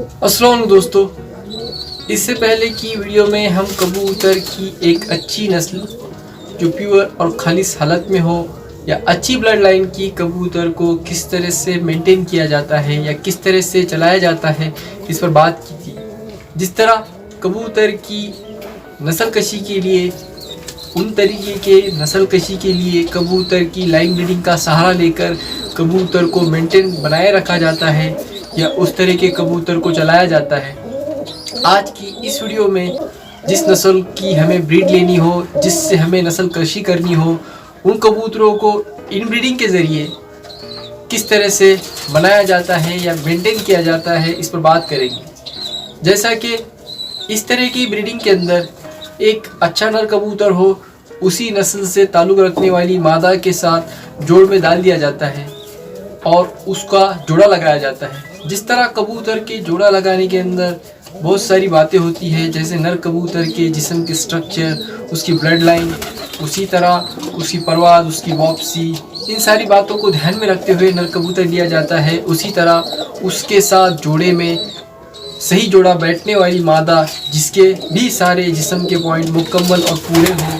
अस्सलाम वालेकुम दोस्तों, इससे पहले की वीडियो में हम कबूतर की एक अच्छी नस्ल जो प्योर और खालिस हालत में हो या अच्छी ब्लड लाइन की कबूतर को किस तरह से मेंटेन किया जाता है या किस तरह से चलाया जाता है, इस पर बात की थी। जिस तरह कबूतर की नस्ल कशी के लिए, उन तरीके के नस्ल कशी के लिए कबूतर की लाइन ब्रीडिंग का सहारा लेकर कबूतर को मेंटेन बनाए रखा जाता है या उस तरह के कबूतर को चलाया जाता है। आज की इस वीडियो में जिस नस्ल की हमें ब्रीड लेनी हो, जिससे हमें नस्ल कशी करनी हो, उन कबूतरों को इनब्रीडिंग के ज़रिए किस तरह से बनाया जाता है या मेंटेन किया जाता है, इस पर बात करेंगे। जैसा कि इस तरह की ब्रीडिंग के अंदर एक अच्छा नर कबूतर हो, उसी नस्ल से ताल्लुक़ रखने वाली मादा के साथ जोड़ में डाल दिया जाता है और उसका जोड़ा लगाया जाता है। जिस तरह कबूतर के जोड़ा लगाने के अंदर बहुत सारी बातें होती है, जैसे नर कबूतर के जिस्म के स्ट्रक्चर, उसकी ब्लड लाइन, उसी तरह उसकी परवाज़, उसकी वापसी, इन सारी बातों को ध्यान में रखते हुए नर कबूतर लिया जाता है। उसी तरह उसके साथ जोड़े में सही जोड़ा बैठने वाली मादा, जिसके भी सारे जिस्म के पॉइंट मुकम्मल और पूरे हों,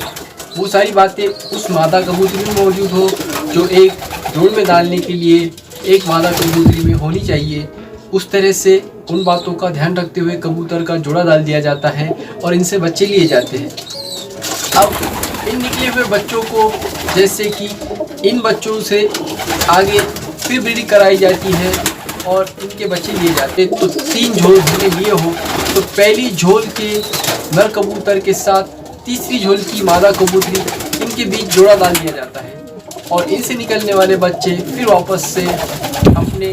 वो सारी बातें उस मादा कबूतरी में मौजूद हो जो एक जोड़ में डालने के लिए एक मादा कबूतरी में होनी चाहिए। उस तरह से उन बातों का ध्यान रखते हुए कबूतर का जोड़ा डाल दिया जाता है और इनसे बच्चे लिए जाते हैं। अब इन निकले हुए बच्चों को, जैसे कि इन बच्चों से आगे फिर ब्रीडिंग कराई जाती है और इनके बच्चे लिए जाते हैं। तो 3 झोल हमने लिए हो तो पहली झोल के नर कबूतर के साथ तीसरी झोल की मादा कबूतरी, इनके बीच जोड़ा डाल दिया जाता है और इनसे निकलने वाले बच्चे फिर वापस से अपने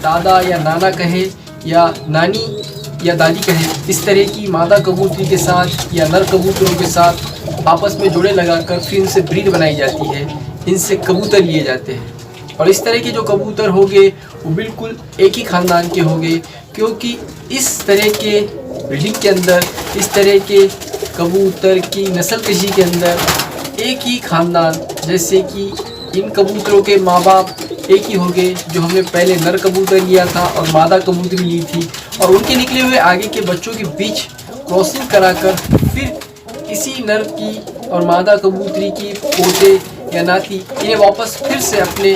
दादा या नाना कहे या नानी या दादी कहे, इस तरह की मादा कबूतरी के साथ या नर कबूतरों के साथ आपस में जोड़े लगाकर फिर इनसे ब्रीड बनाई जाती है, इनसे कबूतर लिए जाते हैं। और इस तरह के जो कबूतर होंगे वो बिल्कुल एक ही ख़ानदान के होंगे, क्योंकि इस तरह के ब्रीडिंग के अंदर, इस तरह के कबूतर की नस्ल कशी के अंदर एक ही ख़ानदान, जैसे कि इन कबूतरों के माँ बाप एक ही होंगे, जो हमने पहले नर कबूतर लिया था और मादा कबूतरी ली थी, और उनके निकले हुए आगे के बच्चों के बीच क्रॉसिंग कराकर फिर इसी नर की और मादा कबूतरी की पोते या नाती इन्हें वापस फिर से अपने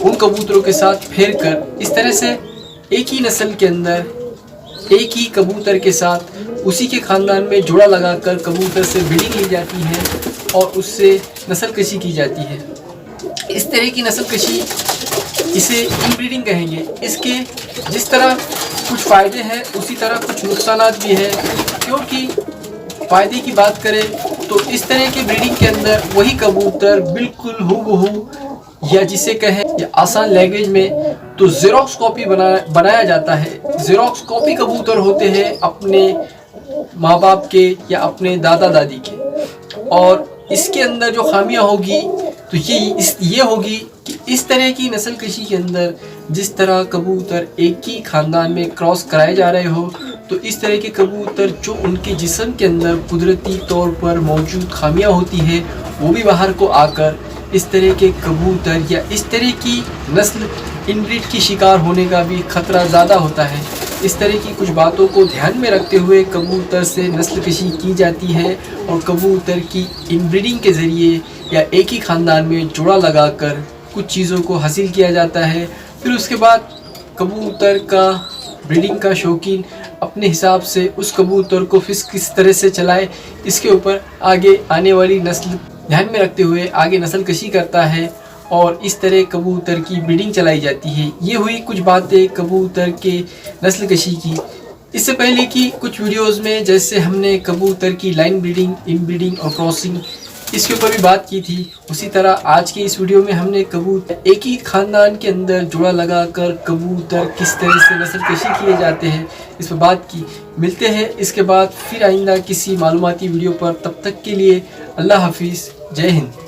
उन कबूतरों के साथ फेर कर, इस तरह से एक ही नस्ल के अंदर एक ही कबूतर के साथ उसी के ख़ानदान में जोड़ा लगाकर कबूतर से ब्रीडिंग ली जाती है और उससे नस्ल कशी की जाती है। इस तरह की नस्ल कशी, इसे इनब्रीडिंग कहेंगे। इसके जिस तरह कुछ फ़ायदे हैं उसी तरह कुछ नुकसानात भी हैं, क्योंकि फ़ायदे की बात करें तो इस तरह के ब्रीडिंग के अंदर वही कबूतर बिल्कुल हूबहू, या जिसे कहें या आसान लैंग्वेज में तो ज़ेरॉक्स कॉपी बनाया जाता है। ज़ेरॉक्स कॉपी कबूतर होते हैं अपने माँ बाप के या अपने दादा दादी के, और इसके अंदर जो खामियां होगी तो ये होगी कि इस तरह की नस्ल कशी के अंदर जिस तरह कबूतर एक ही ख़ानदान में क्रॉस कराए जा रहे हो, तो इस तरह के कबूतर जो उनके जिस्म के अंदर कुदरती तौर पर मौजूद खामियां होती है वो भी बाहर को आकर इस तरह के कबूतर या इस तरह की नस्ल इनब्रीड की शिकार होने का भी ख़तरा ज़्यादा होता है। इस तरह की कुछ बातों को ध्यान में रखते हुए कबूतर से नस्ल कशी की जाती है और कबूतर की इनब्रीडिंग के ज़रिए या एक ही ख़ानदान में जोड़ा लगाकर कुछ चीज़ों को हासिल किया जाता है। फिर उसके बाद कबूतर का ब्रीडिंग का शौकीन अपने हिसाब से उस कबूतर को फिर किस तरह से चलाए, इसके ऊपर आगे आने वाली नस्ल ध्यान में रखते हुए आगे नस्ल कशी करता है और इस तरह कबूतर की ब्रीडिंग चलाई जाती है। ये हुई कुछ बातें कबूतर के नस्ल कशी की। इससे पहले की कुछ वीडियोस में जैसे हमने कबूतर की लाइन ब्रीडिंग, इनब्रीडिंग और क्रॉसिंग, इसके ऊपर भी बात की थी, उसी तरह आज के इस वीडियो में हमने कबूतर एक ही ख़ानदान के अंदर जोड़ा लगाकर कबूतर किस तरह से नस्ल कशी किए जाते हैं, इस पर बात की। मिलते हैं इसके बाद फिर आइंदा किसी मालूमाती वीडियो पर। तब तक के लिए अल्लाह हाफिज़, जय हिंद।